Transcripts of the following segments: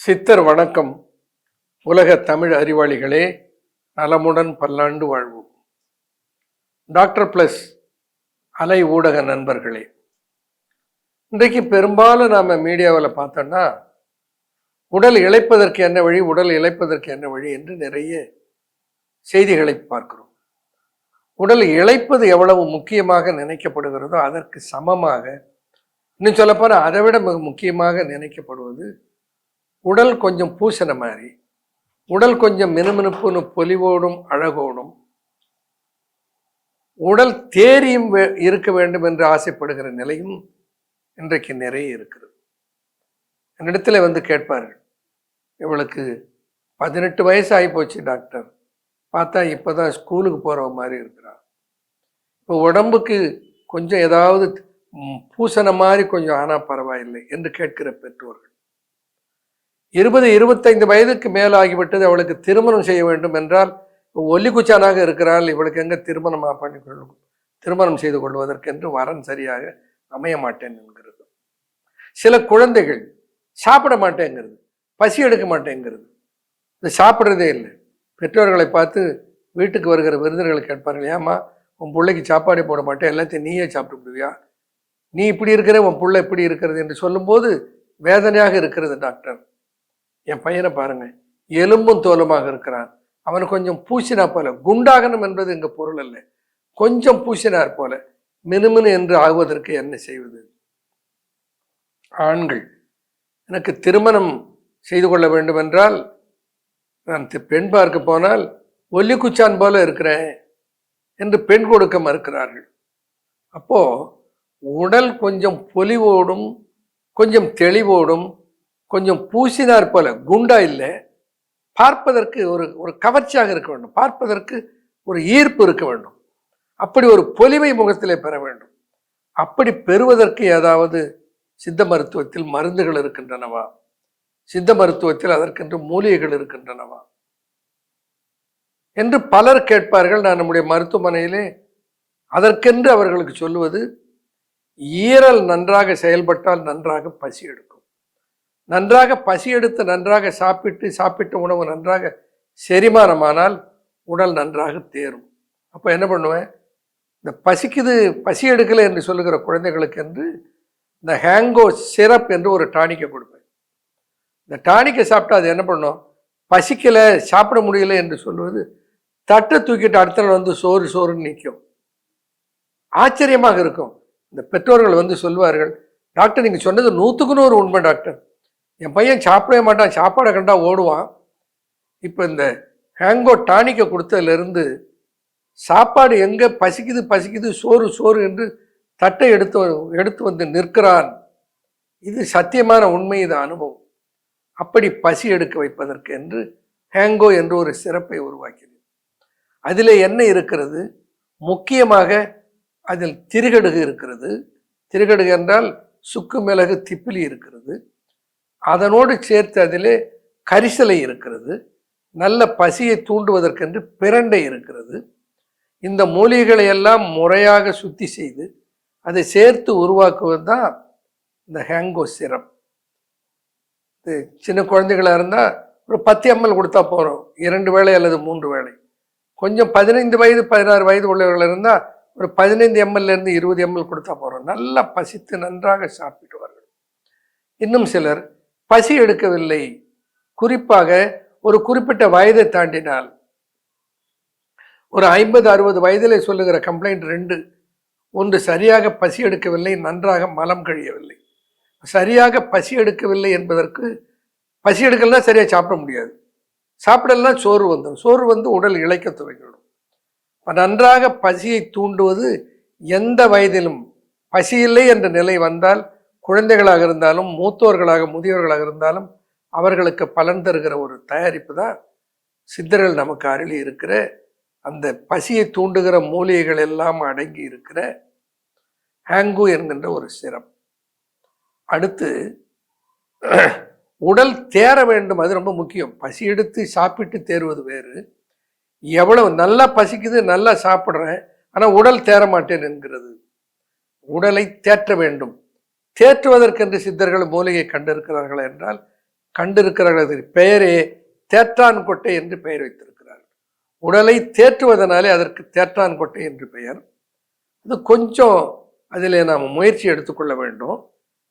சித்தர் வணக்கம். உலக தமிழ் அறிவாளிகளே, நலமுடன் பல்லாண்டு வாழ்வோம். டாக்டர் பிளஸ் அலை ஊடக நண்பர்களே, இன்றைக்கு பெரும்பாலும் நாம் மீடியாவில் பார்த்தோம்னா உடல் இளைப்பதற்கு என்ன வழி, உடல் இளைப்பதற்கு என்ன வழி என்று நிறைய செய்திகளை பார்க்கிறோம். உடல் இளைப்பது எவ்வளவு முக்கியமாக நினைக்கப்படுகிறதோ அதற்கு சமமாக, இன்னும் சொல்லப்போனால் அதை விட மிக முக்கியமாக நினைக்கப்படுவது உடல் கொஞ்சம் பூசண மாதிரி, உடல் கொஞ்சம் மினுமினுப்புன்னு பொலிவோடும் அழகோடும், உடல் தேரியும் இருக்க வேண்டும் என்று ஆசைப்படுகிற நிலையும் இன்றைக்கு நிறைய இருக்கிறது. என்னிடத்துல வந்து கேட்பார்கள், இவளுக்கு 18 வயசு ஆகி போச்சு டாக்டர், பார்த்தா இப்போதான் ஸ்கூலுக்கு போகிற மாதிரி இருக்கிறார், இப்போ உடம்புக்கு கொஞ்சம் ஏதாவது பூசண மாதிரி கொஞ்சம் ஆனால் பரவாயில்லை என்று கேட்கிற பெற்றோர்கள். 20-25 வயதுக்கு மேலாகிவிட்டது, அவளுக்கு திருமணம் செய்ய வேண்டும் என்றால் ஒல்லிக்குச்சானாக இருக்கிறாள், இவளுக்கு எங்கே திருமணம் செய்து கொள்வதற்கென்று வரன் சரியாக அமைய மாட்டேன் என்கிறது. சில குழந்தைகள் சாப்பிட மாட்டேங்கிறது, பசி எடுக்க மாட்டேங்கிறது, இது சாப்பிட்றதே இல்லை. பெற்றோர்களை பார்த்து வீட்டுக்கு வருகிற விருந்தினர்களை கேட்பார்கள், ஏம்மா உன் பிள்ளைக்கு சாப்பாடே போட மாட்டேன், எல்லாத்தையும் நீயே சாப்பிட்டு விடுவியா, நீ இப்படி இருக்கிற, உன் பிள்ளை இப்படி இருக்கிறது என்று சொல்லும்போது வேதனையாக இருக்கிறது. டாக்டர், என் பையனை பாருங்க, எலும்பும் தோலுமாக இருக்கிறான், அவன் கொஞ்சம் பூசினா போல, குண்டாகணும் என்பது எங்க பொருள் அல்ல, கொஞ்சம் பூசினார் போல மினுமினு என்று ஆகுவதற்கு என்ன செய்வது? ஆண்கள், எனக்கு திருமணம் செய்து கொள்ள வேண்டும் என்றால் நான் பெண் பார்க்க போனால் ஒல்லிக்குச்சான் போல இருக்கிறேன் என்று பெண் கொடுக்க மறுக்கிறார்கள். அப்போ உடல் கொஞ்சம் பொலிவோடும் கொஞ்சம் தெளிவோடும் கொஞ்சம் பூசினார் போல, குண்டா இல்லை, பார்ப்பதற்கு ஒரு கவர்ச்சியாக இருக்க வேண்டும், பார்ப்பதற்கு ஒரு ஈர்ப்பு இருக்க வேண்டும், அப்படி ஒரு பொலிவை முகத்திலே பெற வேண்டும். அப்படி பெறுவதற்கு ஏதாவது சித்த மருத்துவத்தில் மருந்துகள் இருக்கின்றனவா, சித்த மருத்துவத்தில் அதற்கென்று மூலிகைகள் இருக்கின்றனவா என்று பலர் கேட்பார்கள். நான் நம்முடைய மருத்துவமனையிலே அதற்கென்று அவர்களுக்கு சொல்லுவது, ஈரல் நன்றாக செயல்பட்டால் நன்றாக பசி எடுக்கும், நன்றாக பசி எடுத்து நன்றாக சாப்பிட்ட உணவு நன்றாக செரிமானமானால் உடல் நன்றாக தேரும். அப்போ என்ன பண்ணுவேன், இந்த பசி எடுக்கலை என்று சொல்லுகிற குழந்தைகளுக்கு என்று இந்த ஹேங்கோ சிரப் என்று ஒரு டானிக்கை கொடுப்பேன். இந்த டானிக்கை சாப்பிட்டா அது என்ன பண்ணும், பசிக்கலை சாப்பிட முடியலை என்று சொல்லுவது, தட்டை தூக்கிட்டு அடுத்த நாள் வந்து சோறுன்னு நிற்கும். ஆச்சரியமாக இருக்கும். இந்த பெற்றோர்கள் வந்து சொல்வார்கள், டாக்டர் நீங்கள் சொன்னது 100க்கு 100 உண்மை டாக்டர், என் பையன் சாப்பிடவே மாட்டான், சாப்பாடை கண்டா ஓடுவான், இப்போ இந்த ஹேங்கோ டானிக்கை கொடுத்ததுலேருந்து சாப்பாடு எங்கே பசிக்குது சோறு என்று தட்டை எடுத்து வந்து நிற்கிறான். இது சத்தியமான உண்மை, இது அனுபவம். அப்படி பசி எடுக்க வைப்பதற்கு என்று ஹேங்கோ என்று ஒரு சிறப்பை உருவாக்கியது. அதில் என்ன இருக்கிறது, முக்கியமாக அதில் திரிகடுகு இருக்கிறது. திரிகடுகு என்றால் சுக்கு மிளகு திப்பிலி இருக்கிறது, அதனோடு சேர்த்து அதிலே கரிசலை இருக்கிறது, நல்ல பசியை தூண்டுவதற்கென்று பிரண்டை இருக்கிறது. இந்த மூலிகைகளை எல்லாம் முறையாக சுத்தி செய்து அதை சேர்த்து உருவாக்குவது தான் இந்த ஹேங்கோ சிரப். இது சின்ன குழந்தைகளாக இருந்தால் ஒரு 10 ml கொடுத்தா போகிறோம், 2 வேளை அல்லது 3 வேளை. கொஞ்சம் 15 வயது 16 வயது உள்ளவர்கள் இருந்தால் ஒரு 15 ml 20 ml கொடுத்தா போகிறோம். நல்லா பசித்து நன்றாக சாப்பிடுவார்கள். இன்னும் சிலர் பசி எடுக்கவில்லை, குறிப்பாக ஒரு குறிப்பிட்ட வயதை தாண்டினால், ஒரு 50-60 வயதிலே சொல்லுகிற கம்ப்ளைண்ட் 2. ஒன்று, சரியாக பசி எடுக்கவில்லை, நன்றாக மலம் கழியவில்லை. சரியாக பசி எடுக்கவில்லை என்பதற்கு, பசி எடுக்கலாம் சரியாக சாப்பிட முடியாது, சாப்பிடலாம் சோறு வந்துடும், சோறு வந்து உடல் இளைக்க துவங்கிவிடும். நன்றாக பசியை தூண்டுவது எந்த வயதிலும், பசியில்லை என்ற நிலை வந்தால் குழந்தைகளாக இருந்தாலும் மூத்தோர்களாக முதியவர்களாக இருந்தாலும் அவர்களுக்கு பலன் தருகிற ஒரு தயாரிப்பு தான் சித்தர்கள் நமக்கு அருளி இருக்கிற அந்த பசியை தூண்டுகிற மூலிகைகள் எல்லாம் அடங்கி இருக்கிற ஹேங்கோ என்கின்ற ஒரு சிரப். அடுத்து, உடல் தேர வேண்டும், அது ரொம்ப முக்கியம். பசி எடுத்து சாப்பிட்டு தேர்வது வேறு, எவ்வளவு நல்லா பசிக்குது நல்லா சாப்பிட்றேன் ஆனால் உடல் தேர மாட்டேன் என்கிறது. உடலை தேற்ற வேண்டும். தேற்றுவதற்கென்று சித்தர்கள் மூலிகை கண்டிருக்கிறார்கள் என்றால் கண்டிருக்கிறார்கள். பெயரே தேற்றான் கொட்டை என்று பெயர் வைத்திருக்கிறார். உடலை தேற்றுவதனாலே அதற்கு தேற்றான் கொட்டை என்று பெயர். அது கொஞ்சம் அதில் நாம் முயற்சி எடுத்துக்கொள்ள வேண்டும்.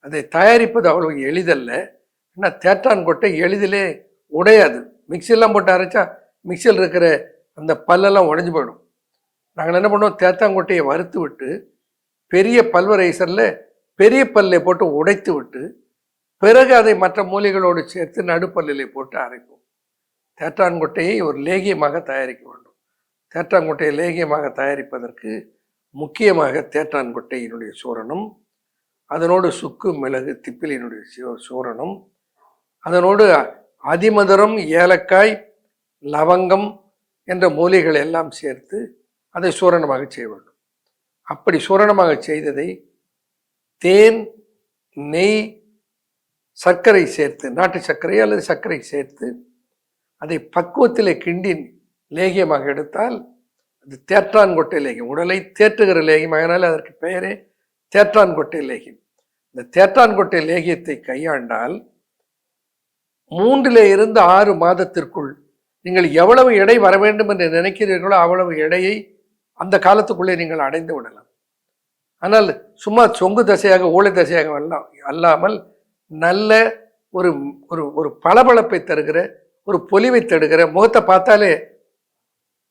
அதை தயாரிப்பது அவ்வளவு எளிதல்ல. ஏன்னா தேற்றான் கொட்டை எளிதிலே உடையாது. மிக்சியெல்லாம் போட்டு அரைச்சா மிக்சியில் இருக்கிற அந்த பல்லெல்லாம் உடைஞ்சு போயிடும். நாங்கள் என்ன பண்ணுவோம், தேத்தாங்கொட்டையை வறுத்து விட்டு பெரிய பல்வரைசரில் பெரிய பல்லை போட்டு உடைத்து விட்டு பிறகு அதை மற்ற மூலிகளோடு சேர்த்து நடுப்பல்லிலே போட்டு அரைப்போம். தேற்றான்கொட்டையை ஒரு லேகியமாக தயாரிக்க வேண்டும். தேற்றான்கொட்டையை லேகியமாக தயாரிப்பதற்கு முக்கியமாக தேற்றான்கொட்டையினுடைய சூரணம், அதனோடு சுக்கு மிளகு திப்பிலினுடைய சூரணம், அதனோடு அதிமதுரம் ஏலக்காய் லவங்கம் என்ற மூலிகள் எல்லாம் சேர்த்து அதை சூரணமாக செய்ய வேண்டும். அப்படி சூரணமாக செய்ததை தேன் நெய் சர்க்கரை சேர்த்து, நாட்டு சர்க்கரை அல்லது சர்க்கரை சேர்த்து அதை பக்குவத்திலே கிண்டி லேகியமாக எடுத்தால் அது தேற்றான்கொட்டை லேகியம், உடலை தேற்றுகிற லேகியம். அதனால் அதற்கு பெயரே தேற்றான்கொட்டை லேகியம். இந்த தேற்றான்கொட்டை லேகியத்தை கையாண்டால் 3 இருந்து 6 மாதத்திற்குள் நீங்கள் எவ்வளவு எடை வர வேண்டும் என்று நினைக்கிறீர்களோ அவ்வளவு எடையை அந்த காலத்துக்குள்ளே நீங்கள் அடைந்து விடலாம். ஆனால் சும்மா சொங்கு தசையாக ஊழை தசையாக அல்லாமல் நல்ல ஒரு ஒரு ஒரு பளபளப்பை தருகிற ஒரு பொலிவை தருகிற, முகத்தை பார்த்தாலே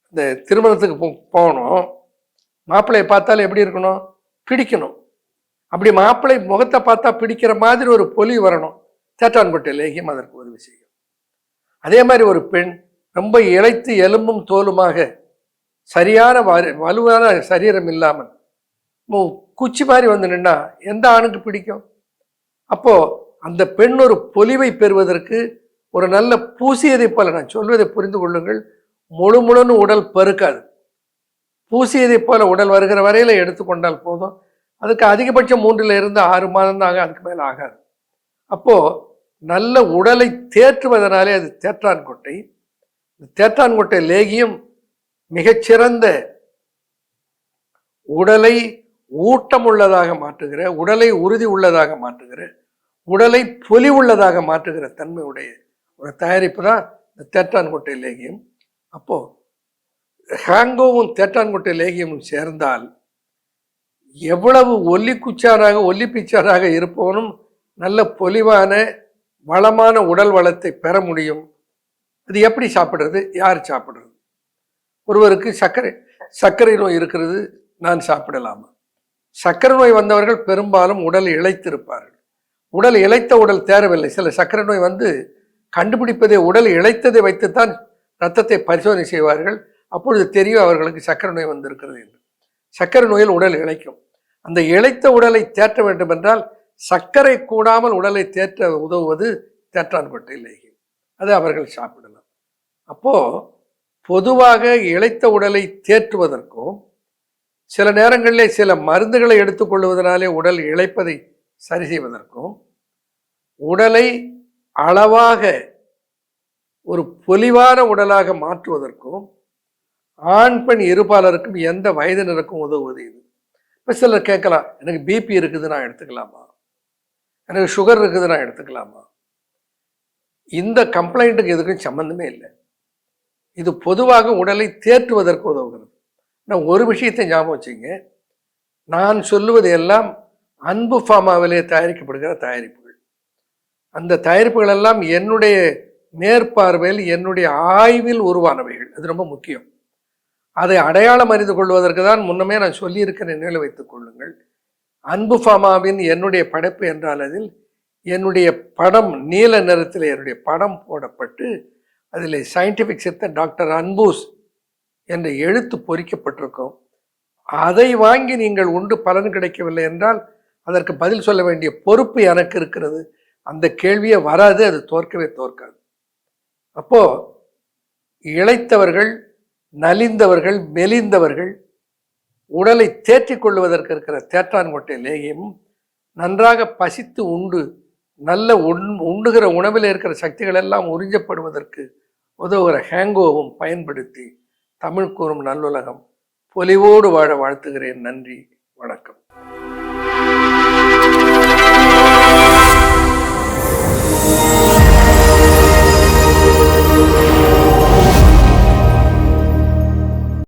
இந்த திருமணத்துக்கு போகணும், மாப்பிள்ளையை பார்த்தாலே எப்படி இருக்கணும், பிடிக்கணும். அப்படி மாப்பிள்ளை முகத்தை பார்த்தா பிடிக்கிற மாதிரி ஒரு பொலிவு வரணும். தேற்றான்கொட்டை லேகியம் அதற்கு உதவி செய்யும். அதே மாதிரி ஒரு பெண் ரொம்ப இளைத்து எலும்பும் தோலுமாக சரியான வலுவான சரீரம் இல்லாமல் குச்சி மாதிரி வந்து நின்னா எந்த ஆணுக்கு பிடிக்கும்? அப்போ அந்த பெண் ஒரு பொலிவை பெறுவதற்கு ஒரு நல்ல பூசியதை போல, நான் சொல்வதை புரிந்து கொள்ளுங்கள், முழுன்னு உடல் பருக்காது. பூசியதை போல உடல் வருகிற வரையில எடுத்துக்கொண்டால் போதும். அதுக்கு அதிகபட்சம் 3 இருந்து 6 மாதம் தான், அதுக்கு மேல ஆகாது. அப்போ நல்ல உடலை தேற்றுவதனாலே அது தேற்றான்கொட்டை. தேற்றான்கொட்டை லேகியம் மிகச்சிறந்த உடலை ஊட்டம் உள்ளதாக மாற்றுகிற, உடலை உறுதி உள்ளதாக மாற்றுகிற, உடலை பொலிவுள்ளதாக மாற்றுகிற தன்மையுடைய ஒரு தயாரிப்பு தான் இந்த தேற்றான்கொட்டை லேகியம். அப்போ ஹேங்கோவும் தேற்றான்கொட்டை லேகியமும் சேர்ந்தால் எவ்வளவு ஒல்லி பிச்சாராக இருப்பவனும் நல்ல பொலிவான வளமான உடல் வளத்தை பெற முடியும். அது எப்படி சாப்பிடுறது, யார் சாப்பிடுறது? ஒருவருக்கு சர்க்கரை நோய் இருக்கிறது, நான் சாப்பிடலாமா? சர்க்கரை நோய் வந்தவர்கள் பெரும்பாலும் உடல் இளைத்திருப்பார்கள். உடல் இளைத்த உடல் தேரவில்லை. சில சர்க்கரை நோய் வந்து கண்டுபிடிப்பதை உடல் இளைத்ததை வைத்துத்தான் இரத்தத்தை பரிசோதனை செய்வார்கள். அப்பொழுது தெரியும் அவர்களுக்கு சர்க்கரை நோய் வந்திருக்கிறது என்று. சர்க்கரை நோயில் உடல் இளைக்கும். அந்த இளைத்த உடலை தேற்ற வேண்டும் என்றால் சர்க்கரை கூடாமல் உடலை தேற்ற உதவுவது தேற்றான்கொட்டை லேகியம். அது அவர்கள் சாப்பிடலாம். அப்போ பொதுவாக இளைத்த உடலை தேற்றுவதற்கும் சில நேரங்களிலே சில மருந்துகளை எடுத்துக்கொள்வதனாலே உடல் இளைப்பதை சரி செய்வதற்கும் உடலை அளவாக ஒரு பொலிவான உடலாக மாற்றுவதற்கும் ஆண் பெண் இருபாலருக்கும் எந்த வயதினருக்கும் உதவுவது இது. இப்போ சிலர் கேட்கலாம், எனக்கு பிபி இருக்குது நான் எடுத்துக்கலாமா, எனக்கு சுகர் இருக்குது நான் எடுத்துக்கலாமா? இந்த கம்ப்ளைண்ட்டுக்கு எதுக்கும் சம்மந்தமே இல்லை. இது பொதுவாக உடலை தேற்றுவதற்கு உதவுகிறது. நான் ஒரு விஷயத்தை ஞாபகம் வச்சுங்க, நான் சொல்லுவது எல்லாம் அன்பு ஃபார்மாவிலே தயாரிக்கப்படுகிற தயாரிப்புகள். அந்த தயாரிப்புகள் எல்லாம் என்னுடைய மேற்பார்வையில் என்னுடைய ஆய்வில் உருவானவைகள். அது ரொம்ப முக்கியம். அதை அடையாளம் அறிந்து கொள்வதற்கு தான் முன்னமே நான் சொல்லியிருக்கிற நினைவில் வைத்துக் கொள்ளுங்கள். அன்பு ஃபார்மாவின் என்னுடைய படைப்பு என்றால் அதில் என்னுடைய படம் நீல நிறத்தில் என்னுடைய படம் போடப்பட்டு அதில் சயின்டிஃபிக் சித்த டாக்டர் அன்பூஸ் என்ற எழுத்து பொறிக்கப்பட்டிருக்கும். அதை வாங்கி நீங்கள் உண்டு பலன் கிடைக்கவில்லை என்றால் அதற்கு பதில் சொல்ல வேண்டிய பொறுப்பு எனக்கு இருக்கிறது. அந்த கேள்வியே வராது, அது தோற்கவே தோற்காது. அப்போ இளைத்தவர்கள், நலிந்தவர்கள், மெலிந்தவர்கள் உடலை தேற்றிக் கொள்வதற்கு இருக்கிற தேற்றான்கொட்டை லேகியமும் நன்றாக பசித்து உண்டு நல்ல உண்ணுகிற உணவில் இருக்கிற சக்திகள் எல்லாம் உறிஞ்சப்படுவதற்கு உதவுகிற ஹேங்கோவும் பயன்படுத்தி தமிழ் கூறும் நல்லுலகம் பொலிவோடு வாழ வாழ்த்துகிறேன். நன்றி, வணக்கம்.